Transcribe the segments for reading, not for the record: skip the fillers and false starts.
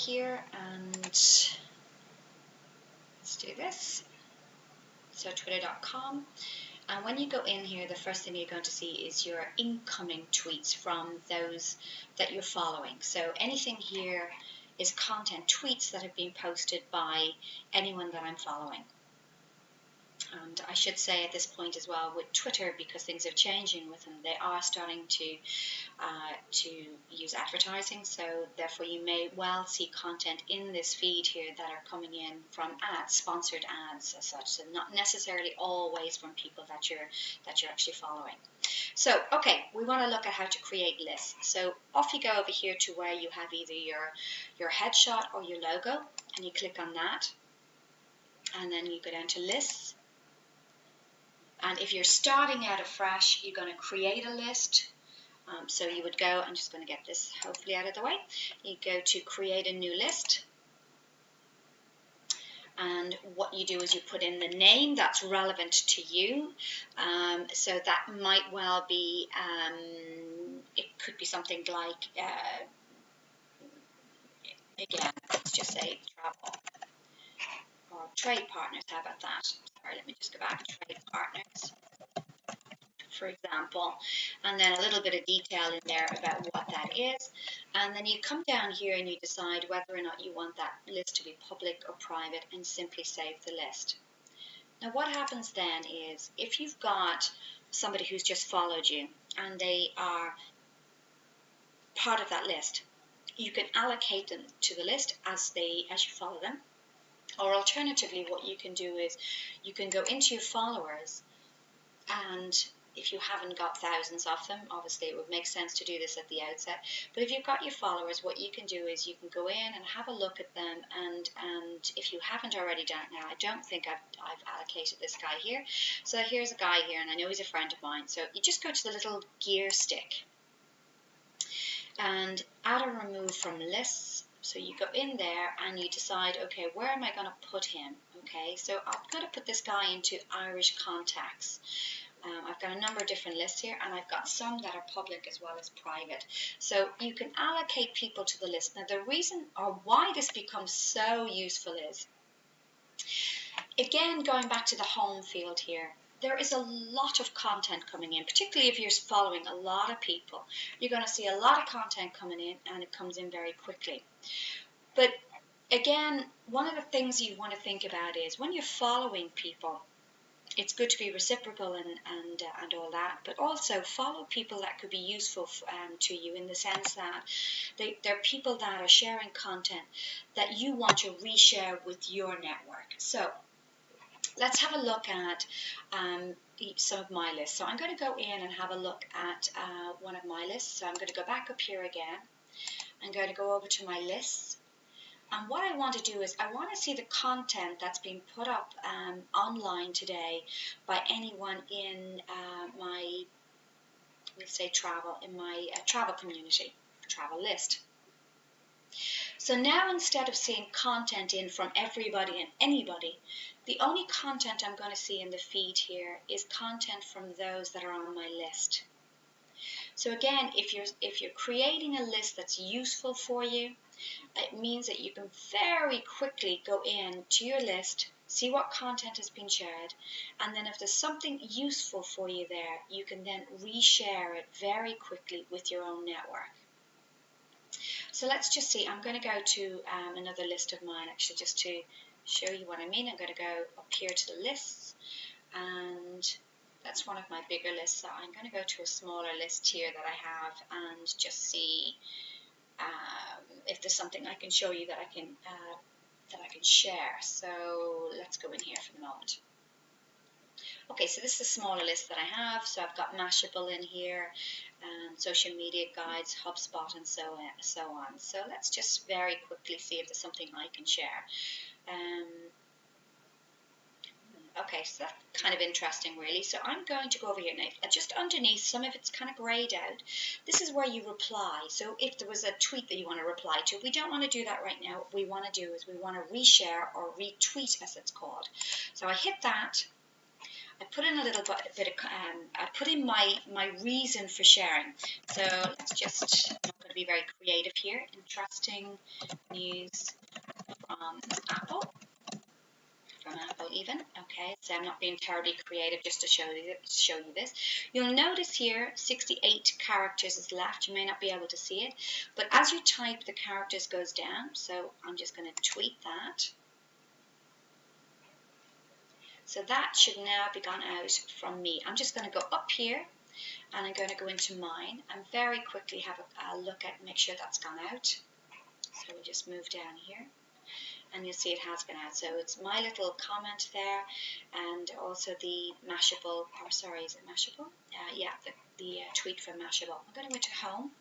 here and let's do this. So twitter.com. And when you go in here, the first thing you're going to see is your incoming tweets from those that you're following. So anything here is content, tweets that have been posted by anyone that I'm following. And I should say at this point as well with Twitter, because things are changing with them, they are starting to use advertising. So therefore you may well see content in this feed here that are coming in from ads, sponsored ads as such. So not necessarily always from people that you're actually following. So, okay, we want to look at how to create lists. So off you go over here to where you have either your headshot or your logo, and you click on that. And then you go down to lists. And if you're starting out afresh, you're going to create a list. So you would go, I'm just going to get this hopefully out of the way. You go to create a new list. And what you do is you put in the name that's relevant to you. So that might well be, it could be something like, again, let's just say travel or trade partners. How about that? Sorry, let me just go back. Trade partners, for example, and then a little bit of detail in there about what that is. And then you come down here and you decide whether or not you want that list to be public or private, and simply save the list. Now what happens then is if you've got somebody who's just followed you and they are part of that list, you can allocate them to the list as you follow them. Or alternatively, what you can do is you can go into your followers, and if you haven't got thousands of them, obviously it would make sense to do this at the outset. But if you've got your followers, what you can do is you can go in and have a look at them. And if you haven't already done it now, I don't think I've allocated this guy here. So here's a guy here, and I know he's a friend of mine. So you just go to the little gear stick and add or remove from lists. So you go in there and you decide, okay, where am I going to put him? Okay, so I'm going to put this guy into Irish contacts. I've got a number of different lists here, and I've got some that are public as well as private. So you can allocate people to the list. Now the reason or why this becomes so useful is, again, going back to the home field here, there is a lot of content coming in, particularly if you're following a lot of people. You're going to see a lot of content coming in, and it comes in very quickly. But again, one of the things you want to think about is when you're following people, it's good to be reciprocal and all that, but also follow people that could be useful to you, in the sense that they're people that are sharing content that you want to reshare with your network. So let's have a look at some of my lists. So I'm going to go in and have a look at one of my lists. So I'm going to go back up here again. I'm going to go over to my lists. And what I want to do is I want to see the content that's been put up online today by anyone in my, let's say travel, in my travel community, travel list. So now instead of seeing content in from everybody and anybody, the only content I'm going to see in the feed here is content from those that are on my list. So again, if you're creating a list that's useful for you, it means that you can very quickly go in to your list, see what content has been shared, and then if there's something useful for you there, you can then reshare it very quickly with your own network. So let's just see, I'm going to go to another list of mine, actually, just to show you what I mean. I'm going to go up here to the lists, and that's one of my bigger lists. So I'm going to go to a smaller list here that I have and just see if there's something I can show you that I can share. So let's go in here for the moment. Okay, so this is a smaller list that I have. So I've got Mashable in here, social media guides, HubSpot, and so on. So let's just very quickly see if there's something I can share. Okay, so that's kind of interesting, really. So I'm going to go over here now. Just underneath, some of it's kind of grayed out. This is where you reply. So if there was a tweet that you want to reply to, we don't want to do that right now. What we want to do is we want to reshare or retweet, as it's called. So I hit that. I put in a little bit of, I put in my reason for sharing. So let's just, I'm not going to be very creative here. Interesting news from Apple. From Apple even, okay, so I'm not being terribly creative just to show you this. You'll notice here 68 characters is left. You may not be able to see it, but as you type, the characters goes down, so I'm just going to tweet that. So that should now be gone out from me. I'm just going to go up here and I'm going to go into mine and very quickly have a look at, make sure that's gone out. So we just move down here and you'll see it has gone out. So it's my little comment there and also the Mashable, or sorry, is it Mashable? Yeah, the tweet from Mashable. I'm going to go to home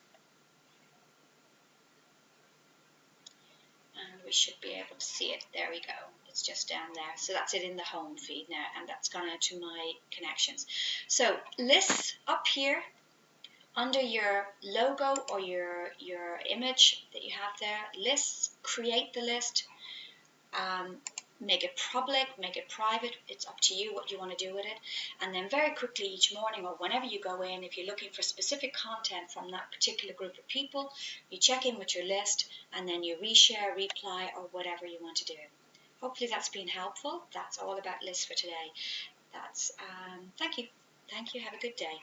and we should be able to see it. There we go. It's just down there. So that's it in the home feed now, and that's gone out to my connections. So lists up here under your logo or your image that you have there, lists, create the list, make it public, make it private. It's up to you what you want to do with it. And then very quickly each morning or whenever you go in, if you're looking for specific content from that particular group of people, you check in with your list and then you reshare, reply, or whatever you want to do. Hopefully that's been helpful. That's all about lists for today. Thank you. Thank you. Have a good day.